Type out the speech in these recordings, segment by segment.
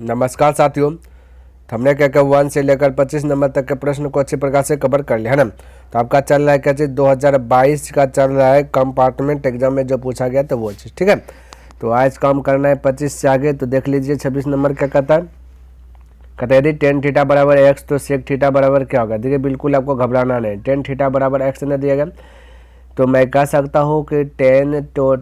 नमस्कार साथियों, हमने क्या क्या 1 से लेकर 25 नंबर तक के प्रश्न को अच्छी प्रकार से कवर कर लिया है ना। तो आपका चल रहा है क्या चीज़ 2022 का चल रहा है कंपार्टमेंट एग्जाम में जो पूछा गया था वो चीज़, ठीक है। तो आज काम करना है 25 से आगे। तो देख लीजिए 26 नंबर क्या कहता है, कहते यदि टेन थीटा बराबर एक्स तो सेक थीटा बराबर क्या होगा। देखिए बिल्कुल आपको घबराना नहीं, टेन थीटा बराबर एक्स ने दिया गया तो मैं कह सकता हूँ कि टेन तो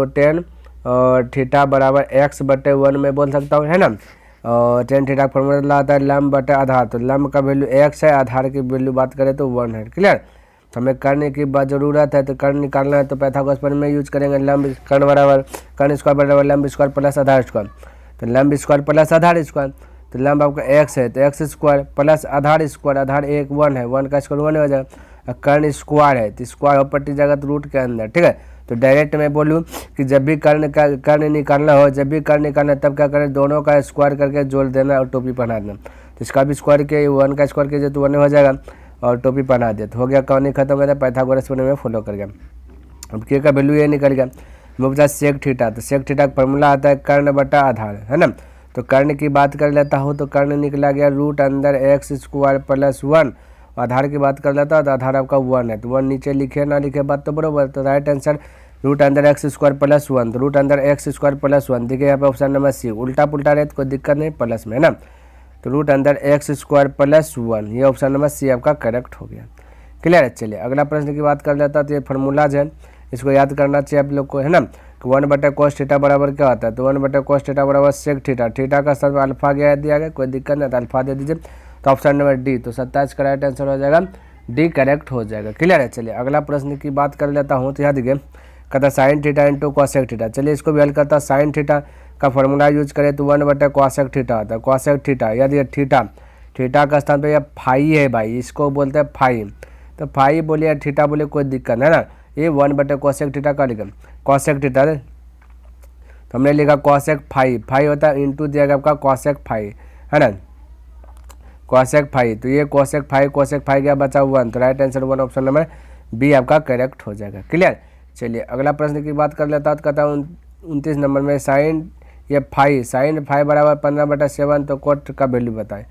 टेन और थीटा बराबर एक्स बटे 1 में बोल सकता हूँ, है ना। और टेन थीटा का फॉर्मूला आता है लंब बटे आधार, तो लंब का वैल्यू एक्स है, आधार की वैल्यू बात करें तो 1 है। क्लियर। तो हमें कर्ण की बात जरूरत है, तो कर्ण निकालना है तो पाइथागोरस प्रमेय में यूज करेंगे। लंब कर्ण बराबर कर्ण स्क्वायर बराबर लंब स्क्वायर प्लस आधार स्क्वायर, तो लंब स्क्वायर प्लस आधार स्क्वायर, तो लंब आपका एक्स है तो एक्स स्क्वायर प्लस आधार स्क्वायर, आधार 1 है, 1 का स्क्वायर 1 हो जाएगा। कर्ण स्क्वायर है तो स्क्वायर प्रति जगह रूट के अंदर, ठीक है। तो डायरेक्ट मैं बोलूँ कि जब भी कर्ण निकालना हो, जब भी कर्ण निकालना तब क्या करें, दोनों का स्क्वायर करके जोड़ देना और टोपी पहना देना। तो इसका भी स्क्वायर के 1 का स्क्वायर कीजिए तो 1 हो जाएगा और टोपी पहना दिया तो हो गया। कहानी खत्म हो गया, पाइथागोरस प्रमेय में फॉलो कर गया। अब के का वैल्यू ये निकल गया। मुझे सेक थीटा, तो सेक थीटा का फॉर्मूला आता है कर्ण बटा आधार, है ना। तो कर्ण की बात कर लेता हूँ तो कर्ण निकला गया रूट अंदर एक्स स्क्वायर प्लस 1। आधार की बात कर लेता हूँ तो आधार आपका 1 है, तो 1 नीचे लिखे ना लिखे बात तो बरोबर। तो राइट आंसर रूट अंदर एक्स स्क्वायर प्लस 1, तो रूट अंदर एक्स स्क्वायर प्लस 1। देखिए यहाँ पे ऑप्शन नंबर सी, उल्टा पुल्टा रहे तो कोई दिक्कत नहीं, प्लस में, है ना। तो रूट अंदर एक्स स्क्वायर प्लस 1, ये ऑप्शन नंबर सी आपका करेक्ट हो गया। क्लियर है। चलिए अगला प्रश्न की बात कर लेता तो ये फार्मूलाज है, इसको याद करना चाहिए आप लोग को, है ना। 1 बटे कोस थीटा बराबर क्या होता है, तो 1 बटे कोस थीटा बराबर सेक थीटा, थीटा का स्थान अल्फा दिया गया, कोई दिक्कत नहीं, तो अल्फा दे दीजिए। तो ऑप्शन नंबर डी, तो 27 का राइट आंसर हो जाएगा, डी करेक्ट हो जाएगा। क्लियर है। चलिए अगला प्रश्न की बात कर लेता हूँ तो याद देखिए, कहता sine theta into cosec theta. चलिए इसको भी हल करता, साइन थीटा का फॉर्मूला यूज करें तो 1 बटे कॉसेक थीटा होता है। कॉसेक थीटा यदि थीटा का स्थान पे यह फाई है भाई, इसको बोलते हैं फाई, तो फाई बोलिए थीटा बोलिए कोई दिक्कत है ना। ये 1 बटे कॉसेक थीटा का लिखा कॉसेक थीटा, तो हमने लिखा कॉसेक फाई होता है इंटू दिया गया आपका कॉसेक फाई, है ना, कॉसेक फाई। तो ये कॉसेक फाई गया बचा 1, तो right answer 1 option number B आपका करेक्ट हो जाएगा। क्लियर। चलिए अगला प्रश्न की बात कर लेता हूँ, तो कहता हूँ 29 नंबर में साइन फाई बराबर 15/7, तो कोट का वैल्यू बताए।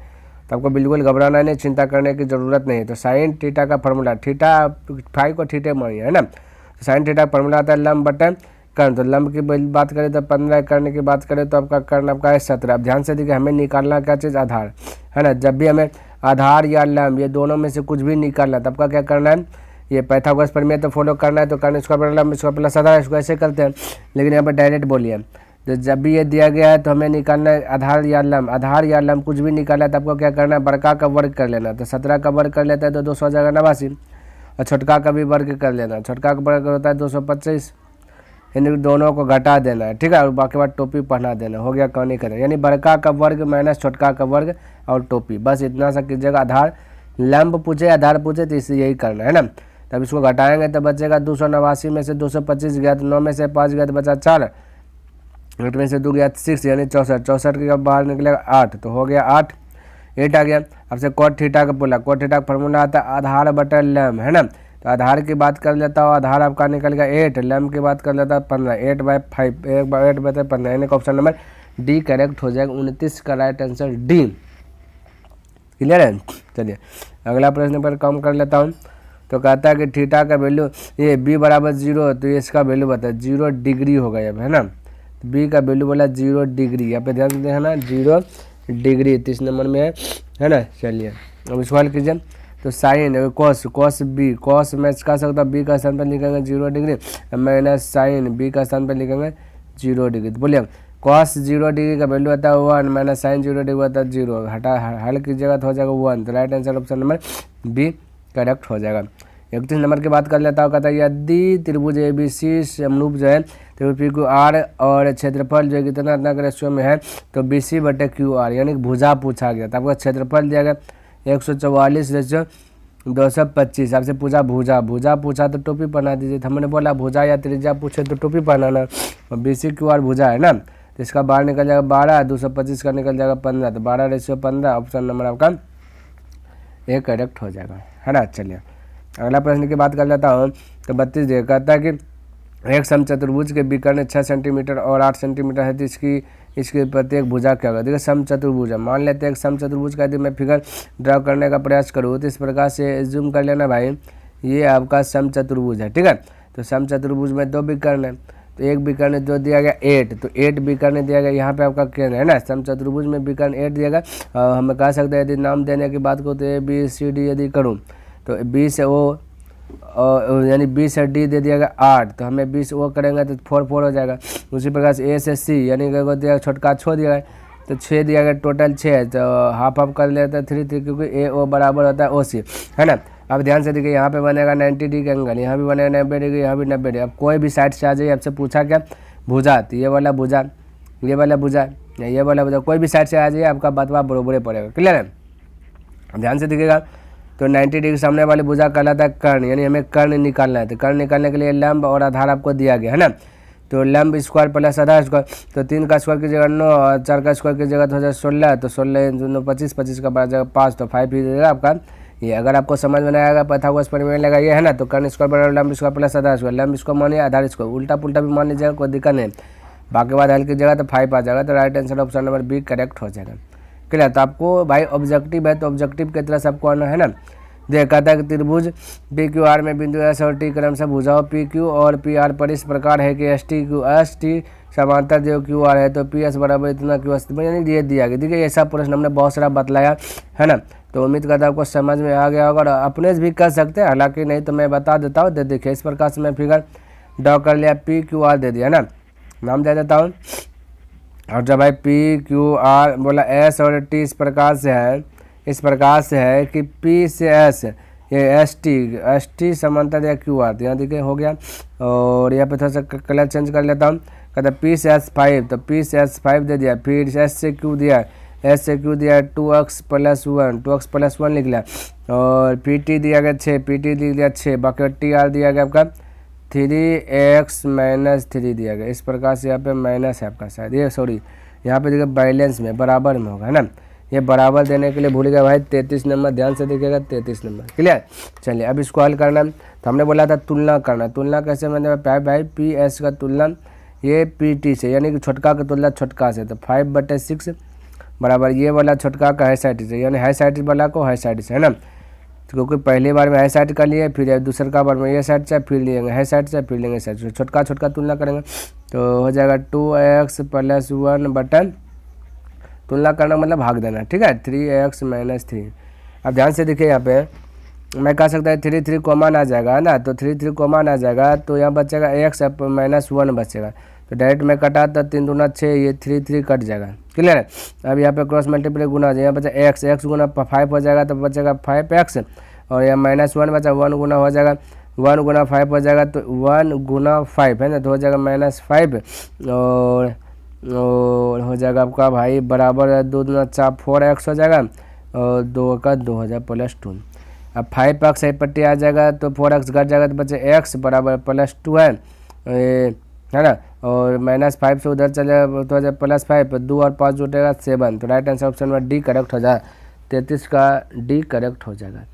तो आपको बिल्कुल घबराना नहीं, चिंता करने की जरूरत नहीं है। तो साइन थीटा का फॉर्मूला, थीटा फाई को थीटे मानिए, है ना। तो साइन थीटा का फॉर्मूला आता है लंब बटे कर्ण, तो लंब की बात करें तो 15, कर्ण की बात करें तो आपका कर्ण आपका है 17। अब ध्यान से देखिए, हमें निकालना क्या चीज़, आधार, है ना। जब भी हमें आधार या लंब ये दोनों में से कुछ भी निकालना है तब का क्या करना है, ये पाइथागोरस प्रमेय तो फॉलो करना है। तो कर्ण स्क्वायर लंब स्क्वायर प्लस आधार, इसको ऐसे करते हैं, लेकिन यहाँ पर डायरेक्ट बोलिए। तो जब भी ये दिया गया है तो हमें निकालना है आधार या लंब कुछ भी निकालना है तो आपको क्या करना है, बड़का का वर्ग कर लेना। तो 17 का वर्ग कर लेता है तो 200 हो जाएगा 89, और छोटका का भी वर्ग कर लेना, छोटका का वर्ग होता है 225, इन दोनों को घटा देना है, ठीक है। और बाकी बात टोपी पहना देना, हो गया कहानी करें, यानी बड़का का वर्ग माइनस छोटका का वर्ग और टोपी, बस इतना सा कीजिएगा। आधार लंब पूछे आधार पूछे तो इसे यही करना है ना। तब इसको घटाएंगे तो बचेगा 289 में से 225 गया तो 9 में से 5 गया तो बचा 4, 8 में से 2 गया 6, यानी 64 के बाहर निकलेगा 8, तो हो गया 8 आ गया। अब से कोट थीटा का बोला, कोट थीटा का फॉर्मूला आता है आधार बटे लंब, है ना। तो आधार की बात कर लेता हूँ, आधार आपका निकल गया 8, लंब की बात कर लेता है 15, 8 बटे 15, यानी ऑप्शन नंबर डी करेक्ट हो जाएगा। 29 का राइट आंसर डी। क्लियर है। चलिए अगला प्रश्न पर काम कर लेता हूँ। तो कहता है कि थीटा का वैल्यू ये बी बराबर 0, तो ये इसका वैल्यू बता 0 डिग्री हो गया, है ना। बी का वैल्यू बोला 0 डिग्री, यहाँ पे ध्यान दें, है ना, 0 डिग्री 30 नंबर में है ना। चलिए अब इसको हल कीजिए। तो साइन कॉस बी, कॉस मैं कह सकता हूँ बी का स्थान पर लिखेंगे 0 डिग्री, माइनस साइन बी का स्थान पर लिखेंगे 0 डिग्री। तो बोलिए कॉस 0 डिग्री का वैल्यू आता है 1, माइनस साइन 0 डिग्री होता है 0, हटा हल कीजिएगा तो हो जाएगा 1, तो right answer option number B correct हो जाएगा। 31 नंबर की बात कर लेता हूँ, कहता है यदि त्रिभुज ABC समरूप जो है त्रिभुज PQR और क्षेत्रफल जो है कितना इतना रेशियो में है, तो BC बटे QR, यानी भुजा पूछा गया था। आपको क्षेत्रफल दिया गया 144 रेशियो 225, आपसे पूछा भुजा पूछा तो टोपी पहना दीजिए। हमने बोला भुजा या त्रिज्या पूछे तो टोपी पहनाना, और BC QR भुजा है ना, तो इसका बाहर निकल जाएगा 12, 225 का निकल जाएगा 15, तो 12/15 ऑप्शन नंबर आपका ये करेक्ट हो जाएगा, है ना। चलिए अगला प्रश्न की बात कर लेता हूँ। तो 32 कहता है कि एक समचतुर्भुज के विकर्ण 6 सेंटीमीटर और 8 सेंटीमीटर है, तो इसकी इसके प्रत्येक भुजा क्या होगा। देखिए समचतुर्भुज है, मान लेते हैं एक समचतुर्भुज का यदि मैं फिगर ड्रा करने का प्रयास करूँ तो इस प्रकार से जूम कर लेना भाई, ये आपका समचतुर्भुज है, ठीक है। तो समचतुर्भुज में 2 विकर्ण है, तो एक विकर्ण जो दिया गया 8, तो 8 विकर्ण दिया गया, यहाँ पे आपका केंद्र है ना। समचतुर्भुज में विकर्ण 8 दिया गया। हम कह सकते हैं यदि नाम देने की बात करो तो ABCD यदि करूँ तो B से O यानी B से D दे दिया गया 8, तो हमें B से O करेंगे तो 4 4 हो जाएगा। उसी प्रकार से A से C यानी कि दिया छोटका 6 दिया गया, तो 6 दिया गया, टोटल 6, तो हाफ हाफ कर लेते हैं 3 3, क्योंकि AO बराबर होता है OC, है ना। अब ध्यान से देखिए यहाँ पे बनेगा 90 डिग्री एंगल, यहाँ भी बनेगा 90 डिग्री, यहाँ भी 90 डिग्री। अब कोई भी साइड से आ जाइए, आपसे पूछा क्या भुजा, तो ये वाला भुजा, ये वाला भुजा या ये वाला भुजा, कोई भी साइड से आ जाइए आपका बतवा बरोबर पड़ेगा, क्लियर है। अब ध्यान से देखिएगा, तो 90 डिग्री सामने वाली भुजा कहलाता है कर्ण, यानी हमें कर्ण निकालना है। तो कर्ण निकालने के लिए लंब और आधार आपको दिया गया है ना। तो लंब स्क्वायर प्लस आधार स्क्वायर, तो 3 का स्क्वायर की जगह 9 और 4 का स्क्वायर की जगह हो जाए 16, तो 16 9 25, 25 का जगह 5, तो 5 ही देगा आपका ये। अगर आपको समझ में आएगा पाइथागोरस प्रमेय लगा ये है ना, तो कर्ण स्क्वायर बराबर लंब स्क्वायर प्लस आधार स्क्वायर, लंब स्क्वायर मानिए आधार स्क्वायर, उल्टा पुल्टा भी मान लीजिएगा, कोई दिक्कत नहीं। बाकी बाद हल की जगह तो 5 आ जाएगा, तो right answer option number B correct हो जाएगा, क्लियर। तो आपको भाई ऑब्जेक्टिव है तो ऑब्जेक्टिव की तरह से आपको आना है ना। देखा था कि त्रिभुज PQR में बिंदु S और T क्रम से भुजाओं PQ और PR पर इस प्रकार है कि ST समांतर जो QR है, तो PS बराबर इतना QS, यानी ये दिया गया। देखिए ऐसा प्रश्न हमने बहुत सारा बतलाया है ना, तो उम्मीद करता हूँ आपको समझ में आ गया होगा। और अपने से भी कर सकते हैं, हालांकि नहीं तो मैं बता देता हूँ। देखिए इस प्रकार से मैं फिगर ड्रॉ कर लिया, PQR दे दिया ना, नाम दे देता हूँ। और जब भाई PQR बोला S और T इस प्रकार से है, इस प्रकार से है कि P से S ये ST समांतर या QR, तो यहाँ देखिए हो गया। और यहाँ पे थोड़ा सा कलर चेंज कर लेता हूँ, कहता P से S5, तो P से S5 दे दिया, फिर S से Q दिया, S से Q दिया 2x + 1 लिख लिया। और PT दिया गया 6, PT लिख दिया 6, बाकी TR दिया गया आपका 3x - 3 दिया गया। इस प्रकार से यहाँ पे माइनस है आपका, शायद ये सॉरी यहाँ पे देखिए बैलेंस में बराबर में होगा, है ना। ये बराबर देने के लिए भूल गया भाई, 33 नंबर, ध्यान से देखिएगा 33 नंबर, क्लियर। चलिए अब इसको हल करना, तो हमने बोला था तुलना करना। तुलना कैसे, मैंने भाई PS का तुलना ये PT से, यानी कि छोटका का तुलना छोटका से, तो 5/6 बराबर ये वाला छोटका का है साइड से, यानी है साइड वाला को है साइड से, है ना। क्योंकि पहली बार में है साइड का लिए, फिर दूसरे का बार में ये साइड से, फिर लेंगे है साइड से, फिर लेंगे साइड से, छोटका तुलना करेंगे तो हो जाएगा 2x + 1 बटन, तुलना करना मतलब भाग देना, ठीक है, 3x - 3। अब ध्यान से देखिए यहाँ पे मैं कह सकता है 3 3 कॉमन आ जाएगा ना, तो 3 3 कॉमन आ जाएगा, तो यहाँ बचेगा x - 1 बचेगा, तो डायरेक्ट में कटा तो 3 दूना 6, ये 3 3 कट जाएगा, क्लियर है। अब यहाँ पे क्रॉस मल्टीप्लाई गुना, यहाँ बचा x गुना 5 हो जाएगा, तो बचेगा 5x, और यहाँ -1 बचा 1 गुना हो जाएगा, 1 गुना 5 हो जाएगा, तो 1 गुना 5 है ना, तो हो जाएगा -5, और हो जाएगा आपका भाई बराबर 2 दूना 4 4x हो जाएगा, और 2 का 2 हो जाएगा +2। अब 5x है पट्टी आ जाएगा, तो 4x घट जाएगा, तो बचे x बराबर +2 है ना। और -5 से उधर चले तो हो जाए +5, 2 और 5 जुटेगा 7, तो राइट आंसर ऑप्शन में D करेक्ट हो जाएगा, 33 का D करेक्ट हो जाएगा,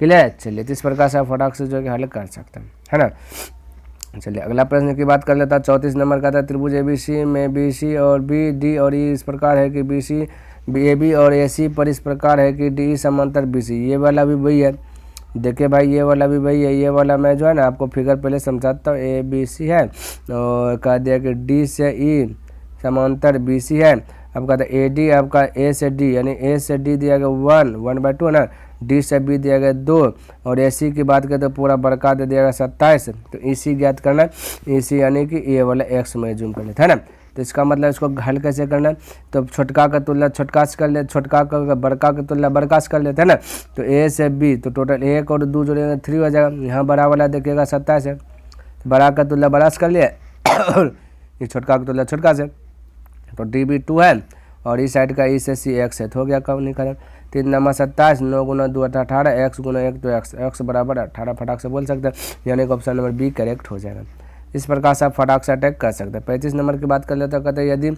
क्लियर। चलिए इस प्रकार से आप फटाक से जो कि हल कर सकते हैं, है ना। चलिए अगला प्रश्न की बात कर लेता है, 34 नंबर का था। त्रिभुज ABC में BC और BD और E इस प्रकार है कि BC AB और AC पर इस प्रकार है कि DE समांतर BC, ये वाला भी वही है। देखिए भाई ये वाला भी वही है, ये वाला मैं जो है ना आपको फिगर पहले समझाता हूँ। ABC है और कह दिया कि D से E समांतर BC है। अब कहता है AD आपका A से D, यानी A से D दिया गया 1/2 है ना, D से B दिया गया 2, और AC की बात करें तो पूरा बड़का दे दिया गया 27, तो EC ज्ञात करना, EC यानी कि ये वाला x में जूम कर लेता है ना। तो इसका मतलब इसको हल कैसे करना है, तो छोटका का तुलना छोटका से कर ले, छोटका का बड़का की तुलना बड़का से कर लेते हैं ना। तो A से B तो टोटल 1 और 2 जोड़ेंगे 3 हो जाएगा, यहाँ बड़ा वाला देखिएगा 27 है, बड़ा का तुलना बड़ा से कर लिया और ये छोटका का तुलना छोटका से, तो DB 2 है, और इस साइड का E से C x है, तो हो गया कम नहीं करें। 3 नंबर 27, 9 गुना 2 18, x गुना 1 तो x बराबर 18 फटाक से बोल सकते हैं, यानी कि ऑप्शन नंबर B करेक्ट हो जाएगा। इस प्रकार से आप फटाक से अटैक कर सकते हैं। 35 नंबर की बात कर लेते हैं, कहते हैं यदि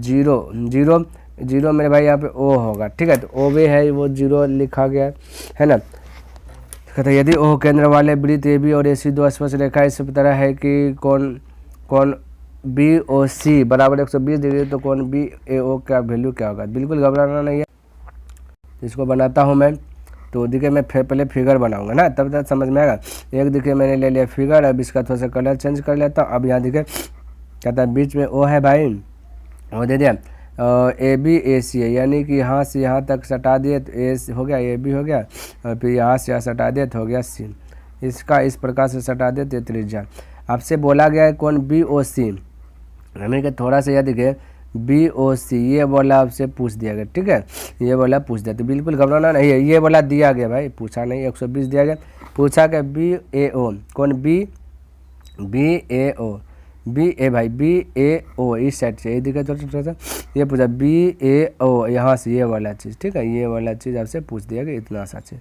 0 मेरे भाई यहाँ पे O होगा, ठीक है, तो O वे है वो 0 लिखा गया है ना। कहते हैं यदि O केंद्र वाले वृत्त AB और AC 2 स्पर्श रेखा इस तरह है कि कौन BOC बराबर 120 डिग्री, तो कोण BAO का वैल्यू क्या होगा। बिल्कुल घबराना नहीं है, इसको बनाता हूँ मैं। तो देखिए मैं पहले फिगर बनाऊंगा ना, तब तक समझ में आएगा। एक देखिए मैंने ले लिया फिगर, अब इसका थोड़ा सा कलर चेंज कर लेता हूँ। अब यहाँ देखिए कहता है बीच में O है भाई, वो दे दिया ABAC है, यानी कि यहाँ से यहाँ तक सटा दिए तो A हो गया, AB हो गया, और फिर यहाँ से यहाँ सटा दिए तो हो गया C। इसका इस प्रकार से सटा देते तो त्रिज्या। आपसे बोला गया है कौन BOC, हमें क्या थोड़ा सा याद देखिए BOC ये बोला आपसे पूछ दिया गया, ठीक है, ये बोला पूछ दिया, तो बिल्कुल घबराना नहीं है। ये बोला दिया गया भाई, पूछा नहीं, 120 दिया गया, पूछा गया BAO कौन BAO BA भाई BAO इस साइड से, ये दिखा थोड़ा सा, ये पूछा BAO यहाँ से ये वाला चीज़, ठीक है, ये वाला चीज़ आपसे पूछ दिया गया, इतना सा चीज़,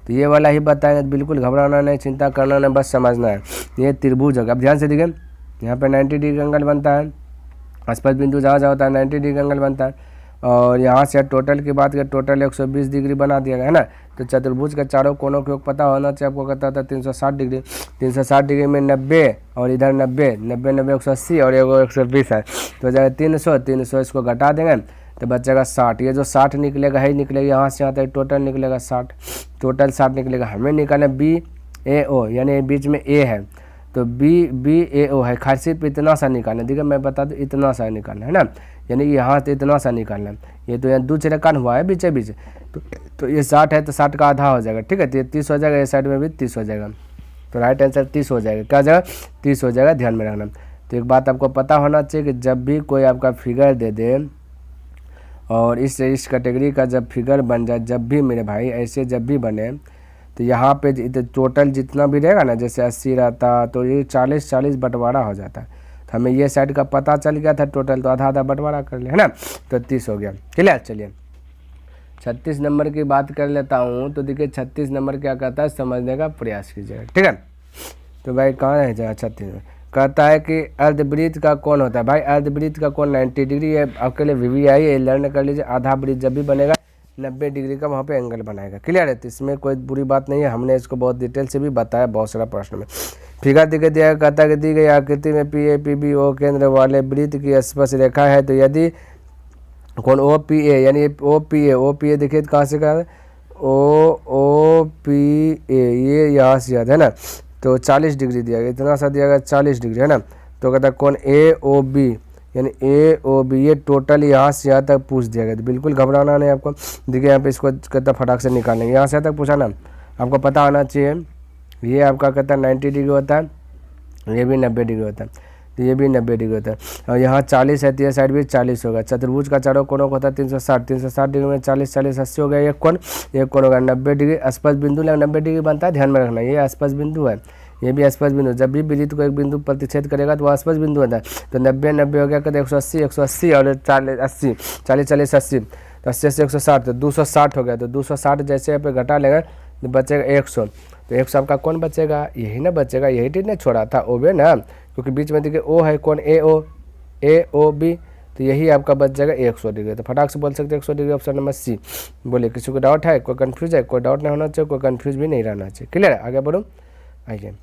तो ये वाला ही बताएंगे। बिल्कुल घबराना नहीं, चिंता करना नहीं, बस समझना है। ये त्रिभुज होगा। अब ध्यान से देखिए यहाँ पे 90 डिग्री एंगल बनता है, आसपास बिंदु जहाँ जहाँ होता है 90 डिग्री एंगल बनता है, और यहाँ से टोटल की बात करें टोटल 120 डिग्री बना दिया गया है ना। तो चतुर्भुज के चारों कोनों के योग पता होना चाहिए आपको, कहता था 360 डिग्री, 360 डिग्री में 90 और इधर 90 90 90 180 और 120 है, तो जाएगा 300 300, इसको घटा देंगे तो बचेगा 60। ये जो 60 निकलेगा ही निकलेगा, यहाँ से यहाँ तक टोटल निकलेगा 60, टोटल 60 निकलेगा। हमें निकालना BAO यानी बीच में A है, तो BAO है, खाली सिर्फ इतना सा निकालना। देखिए मैं बता दूँ इतना सा निकालना है ना, यानी यहाँ से इतना सा निकालना। ये तो यहाँ 2 छेदकान हुआ है बीचे बीच, तो ये 60 है तो 60 का आधा हो जाएगा, ठीक है, तो ये 30 हो जाएगा, इस साइड में भी 30 हो जाएगा, तो राइट आंसर 30 हो जाएगा। क्या जाएगा 30 हो जाएगा, ध्यान में रखना। तो एक बात आपको पता होना चाहिए कि जब भी कोई आपका फिगर दे दे और इस कैटेगरी का जब फिगर बन जाए, जब भी मेरे भाई ऐसे जब भी बने, तो यहाँ पे टोटल जितना भी रहेगा ना, जैसे 80 रहता तो ये 40 बंटवारा हो जाता है। तो हमें ये साइड का पता चल गया था टोटल, तो आधा आधा बंटवारा कर ले, है ना, तो 30 हो गया। क्लियर। चलिए 36 नंबर की बात कर लेता हूँ। तो देखिए 36 नंबर क्या कहता है, समझने का प्रयास कीजिएगा, ठीक है। तो भाई कहाँ है जहाँ 36 में कहता है कि अर्धवृत्त का कोण होता है। भाई अर्धवृत्त का कोण 90 डिग्री है, आपके लिए VVI ये लर्न कर लीजिए। आधा वृत्त जब भी बनेगा 90 डिग्री का वहाँ पे एंगल बनाएगा। क्लियर है, तो इसमें कोई बुरी बात नहीं है, हमने इसको बहुत डिटेल से भी बताया बहुत सारा प्रश्न में। फिगर दिखे दिया कहता है कि दी गई आकृति में PAPBO केंद्र वाले वृत्त की स्पर्श रेखा है, तो यदि कौन OPA यानी OPA देखिए कहाँ से कहा OPA ये यहाँ से याद है ना, तो 40 डिग्री दिया गया, इतना सा दिया गया 40 डिग्री है ना। तो कहता है कौन AOB यानी AOB ये टोटल यहाँ से यहाँ तक पूछ दिया गया। तो बिल्कुल घबराना नहीं आपको। देखिए यहाँ पे इसको कहता फटाक से निकालेंगे, यहाँ से यहाँ तक पूछा ना, आपको पता होना चाहिए। ये आपका कहता है 90 डिग्री होता है, ये भी 90 डिग्री होता है, तो ये भी 90 डिग्री होता है, और यहाँ 40 है तो ये साइड भी 40 होगा। चतुर्भुज का चारों कोनों को होता है 360 डिग्री में 40 40 80 हो गया। एक कोण होगा 90 डिग्री, स्पर्श बिंदु 90 डिग्री बनता है, ध्यान में रखना। ये स्पर्श बिंदु है, ये भी स्पर्श बिंदु। जब भी वृत्त को एक बिंदु प्रतिच्छेद करेगा तो वह स्पर्श बिंदु होता है। तो 90 90 हो गया, कहते 180 और 40 40 80, तो 80 से 160 तो 260 हो गया। तो 260 जैसे यहाँ पे घटा लेगा तो बचेगा 100, तो 100 आपका कौन बचेगा, यही ना बचेगा, यही टीट ने छोड़ा था OB ना, क्योंकि बीच में देखिए O है कौन AOB, तो यही आपका बच जाएगा 100 डिग्री। तो फटाक से बोल सकते हैं 100 डिग्री, ऑप्शन नंबर C। बोले किसी को डाउट है, कोई कंफ्यूज है, कोई डाउट नहीं होना चाहिए, कोई कंफ्यूज भी नहीं रहना चाहिए। क्लियर है, आगे बढ़ो। आइए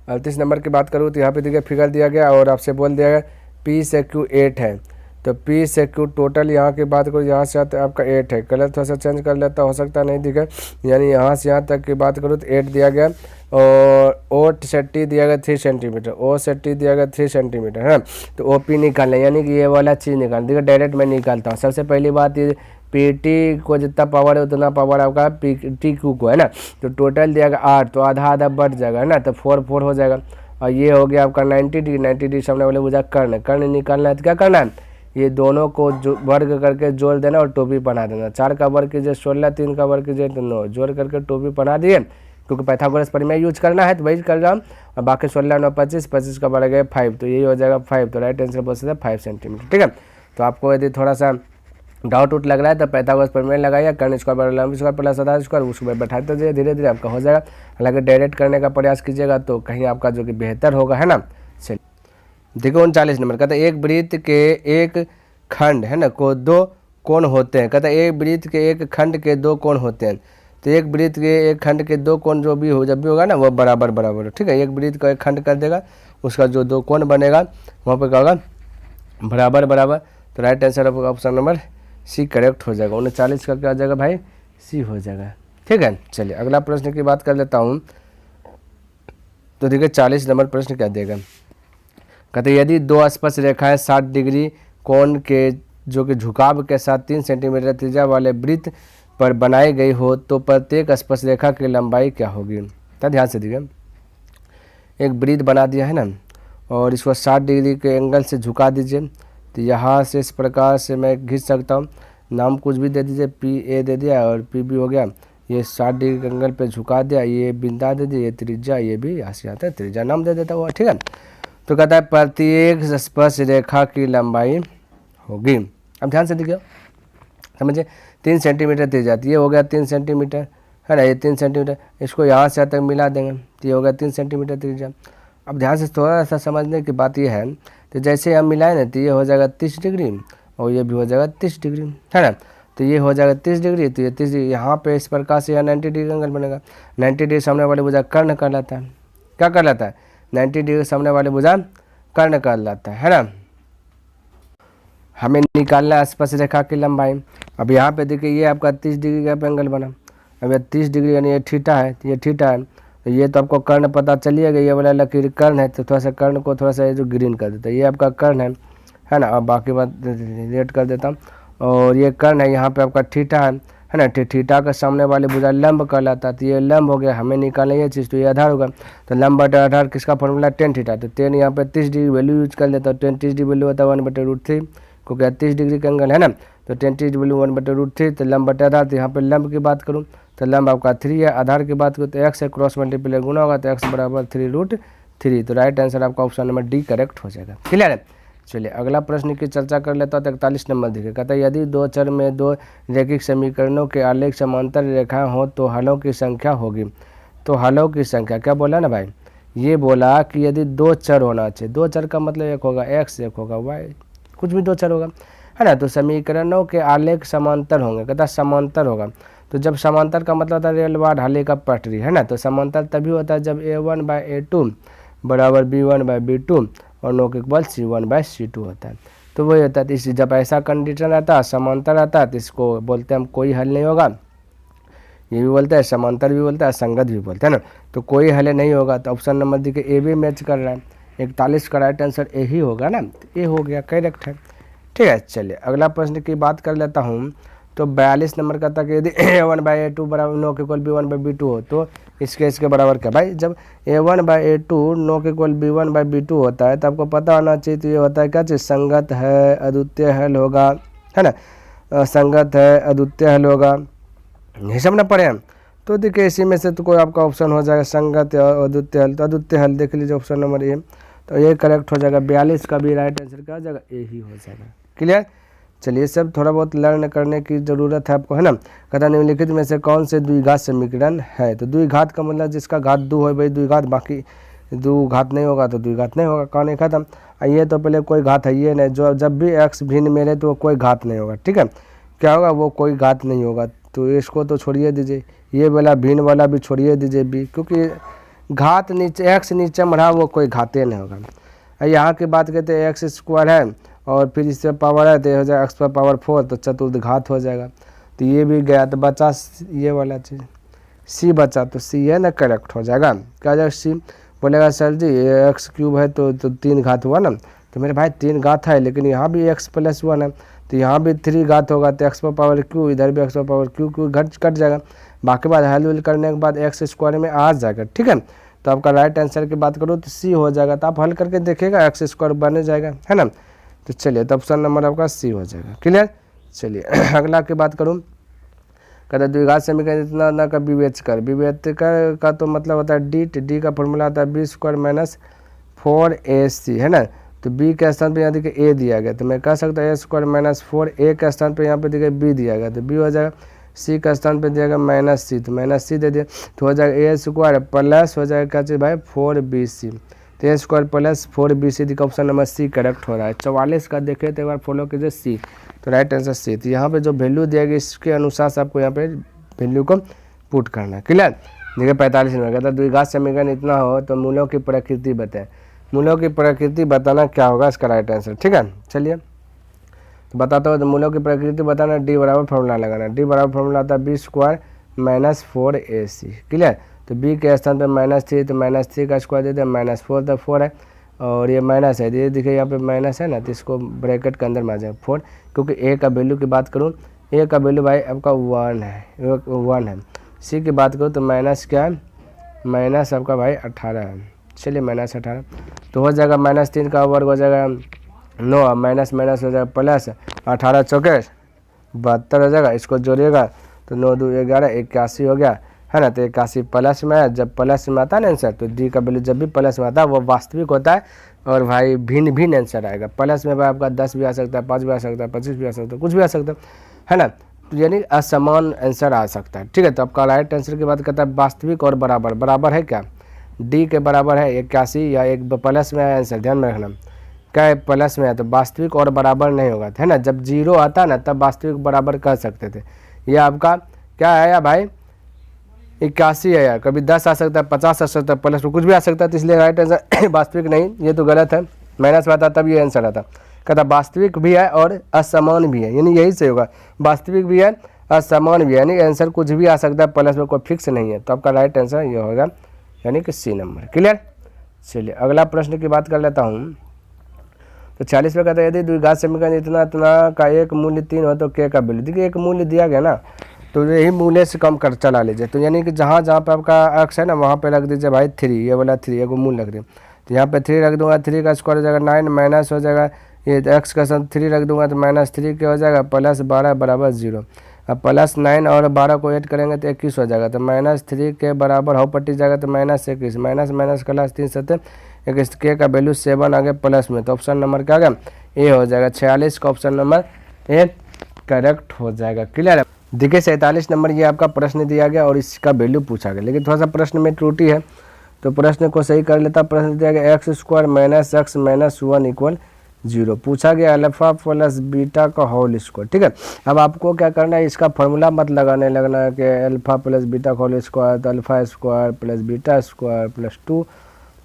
38 नंबर की बात करूँ तो यहाँ पे देखिए फिगर दिया गया और आपसे बोल दिया गया P से Q 8 है, तो P से Q टोटल यहाँ की बात करूँ यहाँ से आते आपका 8 है। कलर थोड़ा सा चेंज कर लेता, हो सकता नहीं दिखे, यानी यहाँ से यहाँ तक की बात करूँ तो 8 दिया गया, और O से T दिया गया 3 सेंटीमीटर, O से T दिया गया 3 सेंटीमीटर है। तो OP निकालना, यानी कि ये वाला चीज़ निकालना। देखिए डायरेक्ट मैं निकालता हूँ। सबसे पहली बात ये PT को जितना पावर है उतना पावर आपका TQ को है ना, तो टोटल दिया गया 8, तो आधा आधा बढ़ जाएगा है ना, तो 4 4 हो जाएगा। और ये हो गया आपका 90 डिग्री सामने वाले बुझा कर्ण निकालना है, तो क्या करना है, ये दोनों को वर्ग करके जोड़ देना और टोपी बना देना। 4 का वर्ग कीजिए 16, 3 का वर्ग कीजिए तो 9, जोड़ करके टोपी बना दिए, क्योंकि पाइथागोरस प्रमेय यूज करना है तो वही कर रहा हूँ। और बाकी 16 9 25, 25 का बढ़ गया 5, तो यही हो जाएगा 5, तो राइट आंसर बोल सकते हैं 5 सेंटीमीटर। ठीक है, तो आपको यदि थोड़ा सा डाउट लग रहा है तो पाइथागोरस प्रमेय लगाइए, कर्ण स्क्वायर बराबर लंब स्क्वायर प्लस आधा स्क्वायर, उसको बैठाते जाइए, धीरे धीरे आपका हो जाएगा। हालांकि डायरेक्ट करने का प्रयास कीजिएगा तो कहीं आपका जो कि बेहतर होगा, है ना। चलिए देखो 39 नंबर कहता है एक वृत्त के एक खंड है ना को 2 कोण होते हैं। कहता है एक वृत्त के एक खंड के 2 कोण होते हैं, तो एक वृत्त के एक खंड के 2 कोण जो भी हो जब भी होगा ना वो बराबर बराबर। ठीक है, एक वृत्त को एक खंड कर देगा उसका जो दो कोण बनेगा वहाँ पर क्या होगा, बराबर बराबर। तो राइट आंसर आपका ऑप्शन नंबर सी करेक्ट हो जाएगा। 39 का क्या हो जाएगा भाई, सी हो जाएगा। ठीक है, चलिए अगला प्रश्न की बात कर लेता हूँ। तो देखिए 40 नंबर प्रश्न क्या देगा, कहते यदि दो स्पर्श रेखाएं 60 डिग्री कोण के जो कि झुकाव के साथ 3 सेंटीमीटर त्रिज्या वाले वृत्त पर बनाई गई हो तो प्रत्येक स्पर्श रेखा की लंबाई क्या होगी। तो ध्यान से देखिए, एक वृत्त बना दिया है ना, और इसको 60 डिग्री के एंगल से झुका दीजिए। तो यहाँ से इस प्रकार से मैं खींच सकता हूँ, नाम कुछ भी दे दीजिए, पी ए दे दिया और पी बी हो गया। ये 60 डिग्री के एंगल पे झुका दिया, ये बिंदा दे दिया, ये त्रिज्या, ये भी यहाँ से आता है त्रिज्या नाम दे देता हुआ। ठीक है, तो कहता है प्रत्येक स्पर्श रेखा की लंबाई होगी। अब ध्यान से देखिए, समझिए 3 सेंटीमीटर त्रिज्या, ये हो गया 3 सेंटीमीटर है ना, ये 3 सेंटीमीटर, इसको यहाँ से तक मिला देंगे तो ये हो गया 3 सेंटीमीटर त्रिज्या। अब ध्यान से थोड़ा सा समझने की बात ये है, तो जैसे हम मिलाएं ना तो ये हो जाएगा 30 डिग्री और ये भी हो जाएगा 30 डिग्री है ना। तो ये हो जाएगा 30 डिग्री, तो ये 30 डिग्री यहाँ पे इस प्रकार से यहाँ 90 डिग्री एंगल बनेगा। 90 डिग्री सामने वाले भुजा कर्ण कहलाता है। क्या कहलाता है, 90 डिग्री सामने वाले भुजा कर्ण कहलाता है ना। हमें निकालना है स्पर्श रेखा की लंबाई। अब यहाँ पे देखिए ये आपका 30 डिग्री का एंगल बना, अब ये 30 डिग्री यानी ये थीटा है, तो ये थीटा है, तो ये तो आपको कर्ण पता चलिएगा, ये वाला लकीर कर्ण है, तो थोड़ा सा कर्ण को थोड़ा सा ये जो ग्रीन कर देता है, ये आपका कर्ण है ना। अब बाकी बात रेड कर देता हूँ, और ये कर्ण है, यहाँ पे आपका थीटा है ना। थीटा का सामने वाले भुजा लंब कहलाता है, तो ये लंब हो गया। हमें निकालना ये चीज़, तो ये आधार होगा, तो लंब बटा आधार किसका फॉर्मूला, tan थीटा। तो tan यहाँ पे 30 डिग्री वैल्यू यूज कर लेता हूँ, tan 30 डिग्री वैल्यू होता है 1/√3, क्योंकि 30 डिग्री का एंगल है ना, तो tan 30 वैल्यू 1/√3। तो लंब बटा आधार, तो यहाँ पे लंब की बात करूँ तो लंब आपका 3 है, आधार की बात करूँ तो x से क्रॉस मल्टीप्लाई गुना होगा, तो x बराबर 3√3। तो राइट आंसर आपका ऑप्शन नंबर डी करेक्ट हो जाएगा। क्लियर है, चलिए अगला प्रश्न की चर्चा कर लेता हूँ। तो 41 नंबर देखिए, कहता है यदि दो चर में दो रैखिक समीकरणों के आलेख समांतर रेखाएं हो तो हलों की संख्या होगी। तो हलों की संख्या क्या बोला ना भाई, ये बोला कि यदि दो चर होना चाहिए, दो चर का मतलब एक होगा x, एक होगा y, कुछ भी दो चर होगा है ना, तो समीकरणों के आलेख समांतर होंगे। कहता समांतर होगा, तो जब समांतर का मतलब होता है रेलवा ढाले का पटरी है ना, तो समांतर तभी होता है जब a1/a2 बराबर b1/b2 और नो के इक्वल c1/c2 होता है। तो वही होता है, तो इस जब ऐसा कंडीशन रहता है, समांतर रहता है, तो इसको बोलते हैं हम कोई हल नहीं होगा। ये भी बोलते हैं, समांतर भी बोलते हैं, संगत भी बोलते हैं ना। तो कोई हल नहीं होगा, तो ऑप्शन नंबर देखिए ए भी मैच कर रहा है। 41 का राइट आंसर ए ही होगा ना, तो ए हो गया, करेक्ट है। ठीक है, चलिए अगला प्रश्न की बात कर लेता हूँ। तो 42 नंबर का था कि यदि a1/a2 बराबर नो के इक्वल b1/b2 हो तो इसके बराबर क्या भाई, जब a1/a2 नो के इक्वल b1/b2 होता है तो आपको पता होना चाहिए, तो ये होता है क्या चीज़, संगत है, अद्वितीय हल होगा है ना, संगत है, अद्वितीय हल होगा, ये सब ना पढ़े हम। तो देखिए इसी में से तो कोई आपका ऑप्शन हो जाएगा संगत और अद्वितीय हल। तो अद्वितीय हल देख लीजिए ऑप्शन नंबर ए, तो ये करेक्ट हो जाएगा। 42 का भी राइट आंसर क्या हो जाएगा, ए ही हो जाएगा। क्लियर, चलिए सब थोड़ा बहुत लर्न करने की ज़रूरत है आपको है ना। कहता निम्नलिखित में से कौन से द्विघात समीकरण है। तो द्विघात का मतलब जिसका घात 2 हो भाई द्विघात, बाकी द्विघात नहीं होगा तो द्विघात नहीं होगा। कौन है खत्म, ये तो पहले कोई घात है ये नहीं, जो जब भी x भिन्न मेरे तो कोई घात नहीं होगा। ठीक है, क्या होगा, वो कोई घात नहीं होगा, तो इसको तो छोड़िए दीजिए, ये वाला भिन्न वाला भी छोड़िए दीजिए बी, क्योंकि घात नीचे x नीचे बढ़ा वो कोई घाते नहीं होगा। यहाँ की बात करते हैं एक्स स्क्वायर है और फिर इससे पावर है तो हो जाएगा x पर पावर 4, तो चतुर्थ घात हो जाएगा। तो ये भी गया, तो बचा ये वाला चीज़ सी बचा, तो सी है ना करेक्ट हो जाएगा। क्या हो जाएगा सी, बोलेगा सर जी ये x³ है तो 3 घात हुआ ना, तो मेरे भाई 3 घात है लेकिन यहाँ भी x + 1 है, तो यहाँ भी 3 घात होगा, तो x पर पावर q, इधर भी x पर पावर q घट कट जाएगा। बाकी बात हल उल करने के बाद x स्क्वायर में आ जाएगा। ठीक है, तो आपका राइट आंसर की बात करो तो सी हो जाएगा। तो आप हल करके देखिएगा x स्क्वायर बन जाएगा है ना। तो चलिए तो ऑप्शन नंबर आपका सी हो जाएगा। क्लियर, चलिए अगला की बात करूँ। कहता द्विघात समीकरण इतना ना का विवेच कर, विवेच कर का तो मतलब होता है डी का फॉर्मूला आता है b² - 4ac है ना। तो b के स्थान पे यहाँ देखिए a दिया गया, तो मैं कह सकता हूँ a² - 4a के स्थान पे यहाँ पे देखिए b दिया गया, तो b हो जाएगा। c का स्थान पे दिया गया -c, तो -c दे दिया, तो हो जाएगा a² प्लस हो जाएगा क्या चाहिए भाई 4bc, तो a² + 4bc देखिए ऑप्शन नंबर सी करेक्ट हो रहा है। 44 का देखे तो एक बार फॉलो कीजिए सी, तो राइट आंसर सी। तो यहाँ पे जो वैल्यू दिया गया इसके अनुसार से आपको यहाँ पे वैल्यू को पुट करना है। क्लियर, देखिए 45 नंबर कहता है द्विघात समीकरण इतना हो तो मूलों की प्रकृति बताएं। मूलों की प्रकृति बताना क्या होगा इसका राइट आंसर। ठीक है, चलिए तो बताता हूँ। तो मूलों की प्रकृति बताना, डी बराबर फॉर्मूला लगाना। डी बराबर फॉर्मूला आता है B square minus 4ac। Clear. तो बी के स्थान पे -3, तो -3 का स्क्वायर दे दें, -4 तो 4 है और ये माइनस है, ये देखिए यहाँ पे माइनस है ना, तो इसको ब्रैकेट के अंदर में आ जाए 4, क्योंकि ए का वैल्यू की बात करूँ, ए का वैल्यू भाई आपका 1 है। सी की बात करूँ तो माइनस क्या है, माइनस आपका भाई 18 है। चलिए -18 तो हो जाएगा, -3 का वर्ग हो जाएगा 9, माइनस माइनस हो जाएगा प्लस 18 चौके 72 हो जाएगा। इसको जोड़िएगा तो 9 2 11 81 हो गया, है ना। तो 81 प्लस में है, जब प्लस में आता है ना आंसर, तो डी का वैल्यू जब भी प्लस में आता है वो वास्तविक होता है और भाई भिन्न भिन्न आंसर आएगा। प्लस में भाई आपका 10 भी आ सकता है, 5 भी आ सकता है, 25 भी आ सकता है, कुछ भी आ सकता है ना। तो यानी असमान आंसर आ सकता है। ठीक है, तो आपका राइट आंसर की बात करता है वास्तविक और बराबर। बराबर है क्या, डी के बराबर है 81 या एक प्लस में है आंसर, ध्यान में रखना। क्या है, प्लस में है तो वास्तविक और बराबर नहीं होगा, है ना। जब 0 आता ना तब वास्तविक बराबर कह सकते थे। ये आपका क्या है या भाई 81 है यार, कभी 10 आ सकता है, 50 आ सकता है, प्लस में कुछ भी आ सकता है, तो इसलिए राइट आंसर वास्तविक नहीं, ये तो गलत है। माइनस में आता तब ये आंसर आता, कहता वास्तविक भी है और असमान भी है, यानी यही से होगा, वास्तविक भी है असमान भी है, यानी आंसर कुछ भी आ सकता है, प्लस में कोई फिक्स नहीं है। तो आपका राइट आंसर ये होगा, यानी कि सी नंबर। क्लियर। चलिए अगला प्रश्न की बात कर लेता हूँ। तो 40 पे कहता है यदि द्विघात समीकरण इतना इतना का एक मूल्य 3 हो तो के का वैल्यू, देखिए एक मूल्य दिया गया ना, तो यही मूल्य से कम कर चला लीजिए। तो यानी कि जहाँ जहाँ पे आपका अक्स है ना वहाँ पे रख दीजिए भाई 3, ये वाला 3 एक मूल्य रख दिए। तो यहाँ पे 3 रख दूंगा, 3 का स्क्वायर हो जाएगा 9, माइनस हो जाएगा ये एक्स का साथ 3 रख दूंगा तो -3 के हो जाएगा, प्लस 12 बराबर 0। अब प्लस 9 और 12 को ऐड करेंगे तो 21 हो जाएगा, तो -3 के बराबर हो पट्टी जाएगा तो -21, माइनस माइनस क्लास 3 7 21, के का वैल्यू 7 आ गया प्लस में, तो ऑप्शन नंबर क्या आ गया, ए हो जाएगा। 46 का ऑप्शन नंबर ए करेक्ट हो जाएगा। क्लियर है। देखिए 47 नंबर ये आपका प्रश्न दिया गया और इसका वैल्यू पूछा गया, लेकिन थोड़ा सा प्रश्न में त्रुटि है, तो प्रश्न को सही कर लेता। प्रश्न दिया गया x square minus x minus 1 equal 0, पूछा गया अल्फा प्लस बीटा का होल स्क्वायर। ठीक है, अब आपको क्या करना है, इसका फॉर्मूला मत लगाने लगना है कि अल्फा प्लस बीटा का होल स्क्वायर, तो alpha square plus beta square plus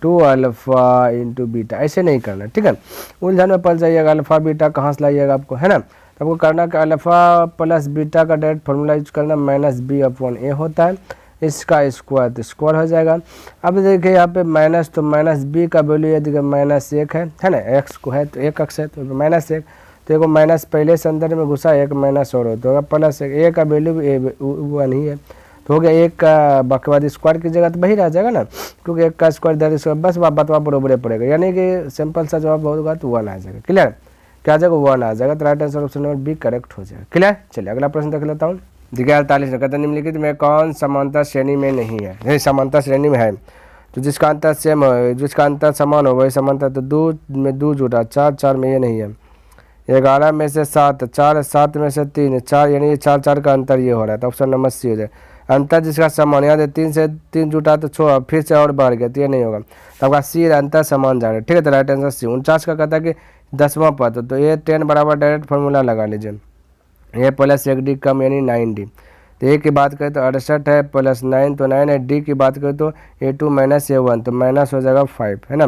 2 alpha into beta, ऐसे नहीं करना। ठीक है, उलझन में पड़ जाइएगा, अल्फा बीटा कहाँ से लाइएगा आपको, है ना। तो आपको करना कि अल्फा प्लस बीटा का डायरेक्ट फॉर्मूला यूज करना, -b/a होता है, इसका स्क्वायर तो स्क्वायर हो जाएगा। अब देखिए यहाँ पे माइनस, तो -b का वैल्यू यदि -1 है ना, एक्स को है तो एक अक्स है तो -1, तो एक माइनस पहले से अंदर में घुसा, एक माइनस और होगा प्लस 1, ए का वैल्यू भी 1 ही है, तो हो गया 1 का बाकी बाद स्क्वायर की जगह तो वही रह जाएगा ना, क्योंकि 1 का स्क्वायर दर स्क्वायर, बस बतवा बरोबर पड़ेगा, यानी कि सिंपल सा जवाब होगा तो 1 आ जाएगा। क्लियर, क्या आ जाएगा 1 आ जाएगा, तो right answer option number B correct हो जाएगा। क्लियर। चलिए अगला प्रश्न देख लेता हूँ। देखिए 48 कहता है निम्नलिखित में कौन समांतर श्रेणी में नहीं है, समांतर श्रेणी में है तो जिसका अंतर सेम हो, जिसका अंतर समान हो वही समांतर, तो 2 में 2 जुटा, 4 4 में ये नहीं है, 11 में से 7, 4 7 में से 3 4, यानी ये 4 4 का अंतर ये हो रहा है, तो ऑप्शन नंबर सी हो जाए। अंतर जिसका समान, याद है 3 से 3 जुटा तो छोड़ा, फिर से और बढ़ गया तो ये नहीं होगा, तो आपका सी अंतर समान जा रहा है। ठीक है, तो राइट आंसर सी। 49 का कहता है कि 10वां पद, तो ये 10 बराबर डायरेक्ट फॉर्मूला लगा लीजिए, ए प्लस 1d कम यानी 9d। तो ए की बात करें तो 68 है प्लस 9 तो 9 है, डी की बात करें तो a2 माइनस a1 तो माइनस हो जाएगा 5, है ना।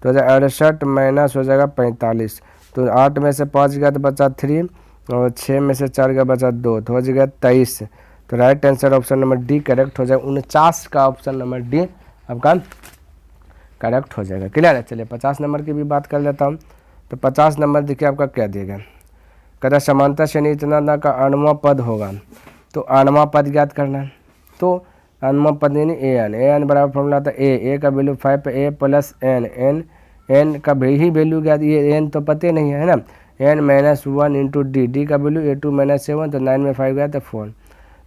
तो 68 माइनस हो जाएगा 45, तो 8 में से 5 गया तो बचा 3 और 6 में से 4 गया बचा 2, तो हो जाएगा 23। तो right answer option number D correct हो जाएगा। 49 का ऑप्शन नंबर डी आपका करेक्ट हो जाएगा। क्लियर है। चलिए 50 नंबर की भी बात कर लेता हूँ। तो 50 नंबर देखिए आपका क्या दिएगा, कहता समांतर श्रेणी इतना का अणुवा पद होगा, तो अणुवा पद ज्ञात करना है। तो अणुवा पद यानी एन बराबर फॉर्मूला था ए का वैल्यू 5 ए प्लस एन का ही वैल्यू ज्ञात, ये एन तो पते नहीं है ना, n माइनस 1 इंटू डी का वैल्यू a2 माइनस 7, तो 9 में 5 गया तो 4,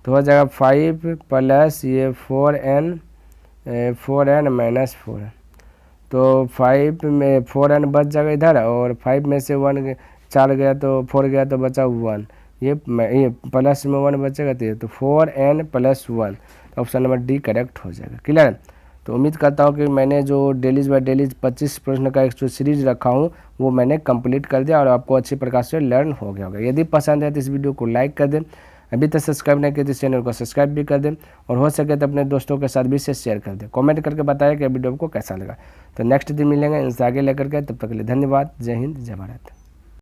तो हो जाएगा 5 प्लस ये 4n माइनस 4, तो 5 में 4n बच जाएगा इधर, और 5 में से 1 4 गया तो 4 गया तो बचा 1, ये प्लस में 1 बचेगा तो 4n plus 1, option number D correct हो जाएगा। क्लियर। तो उम्मीद करता हूँ कि मैंने जो डेलीज बाय डेलीज 25 प्रश्न का एक जो सीरीज रखा हूँ वो मैंने कंप्लीट कर दिया और आपको अच्छी प्रकार से लर्न हो गया होगा। यदि पसंद है तो इस वीडियो को लाइक कर दें, अभी तक सब्सक्राइब नहीं किया तो इस चैनल को सब्सक्राइब भी कर दें और हो सके तो अपने दोस्तों के साथ भी इसे शेयर कर दें। कमेंट करके बताएं कि वीडियो को कैसा लगा। तो नेक्स्ट दिन मिलेंगे इनसे आगे लेकर के, तब तक के लिए धन्यवाद। जय हिंद, जय भारत।